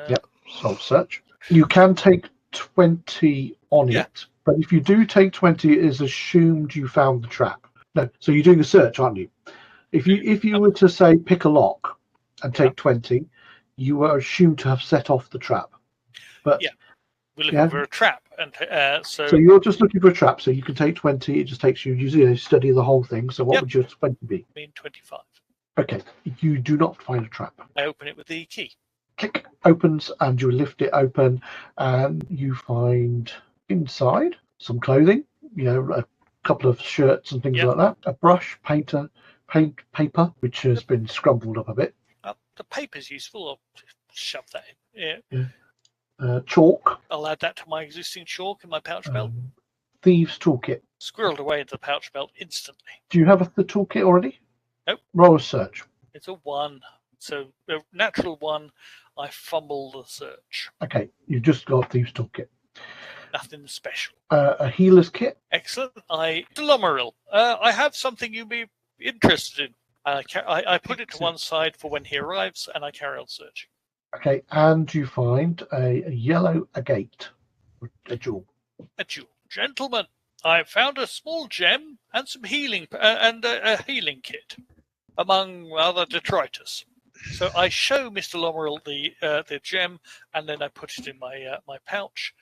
Yep, soul search. You can take 20 on it, but if you do take 20, it is assumed you found the trap. No, so you're doing a search, aren't you? If you were to say pick a lock and take 20, you are assumed to have set off the trap. But we're looking for a trap, and so you're just looking for a trap. So you can take 20. It just takes you usually study the whole thing. So what would your 20 be? Mean 25. Okay, you do not find a trap. I open it with the key. Click, opens, and you lift it open, and you find inside some clothing, a couple of shirts and things like that, a brush, paint paper, which has been scrumpled up a bit. The paper's useful. I'll shove that in. Chalk. I'll add that to my existing chalk in my pouch belt. Thieves' toolkit. Squirreled away into the pouch belt instantly. Do you have the toolkit already? Nope. Roll a search. It's a 1. So a natural 1. I fumble the search. Okay, you've just got Thieves' toolkit. Nothing special. A healer's kit. Excellent. Lómeril. I have something you'd be interested in. I put it to one side for when he arrives, and I carry on searching. Okay, and you find a yellow agate, a jewel. A jewel. Gentlemen, I found a small gem and some healing and a healing kit, among other detritus. So I show Mr. Lómeril the gem, and then I put it in my my pouch,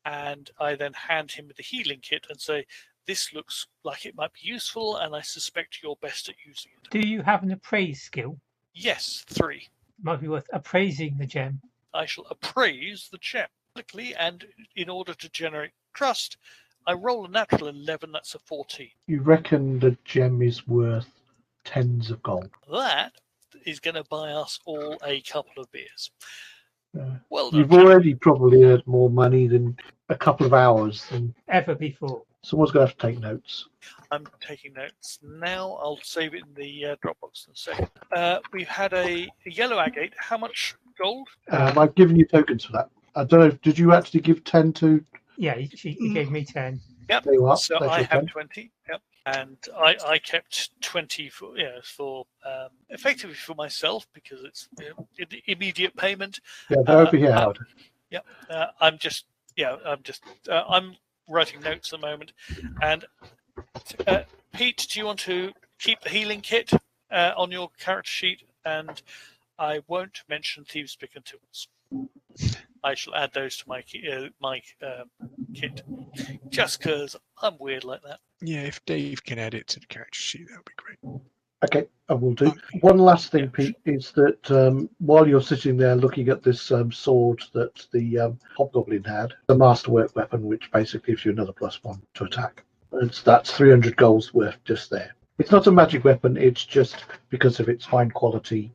and I then hand him the healing kit and say, "This looks like it might be useful, and I suspect you're best at using it." Do you have an appraise skill? Yes, 3. Might be worth appraising the gem. I shall appraise the gem quickly, and in order to generate trust, I roll a natural 11. That's a 14. You reckon the gem is worth tens of gold. That is going to buy us all a couple of beers. Yeah. Well done, You've gentlemen. already probably earned more money than a couple of hours. And Ever before. someone's going to have to take notes. I'm taking notes now. I'll save it in the Dropbox in a second. We've had a yellow agate. How much gold? I've given you tokens for that. I don't know. Did you actually give 10 to? Yeah, he gave me 10. Yep. There you are. So There's I your have 10. 20. Yep. And I kept 20 for effectively for myself because it's immediate payment. Yeah, they're over here, Howard. Yep. I'm writing notes at the moment. And Pete, do you want to keep the healing kit on your character sheet? And I won't mention Thieves' Pick and Tools. I shall add those to my kit, just because I'm weird like that. Yeah, if Dave can add it to the character sheet, that would be great. Okay, I will do. One last thing, Pete, is that while you're sitting there looking at this sword that the hobgoblin had, the masterwork weapon, which basically gives you another +1 to attack. That's 300 gold's worth just there. It's not a magic weapon, it's just because of its fine quality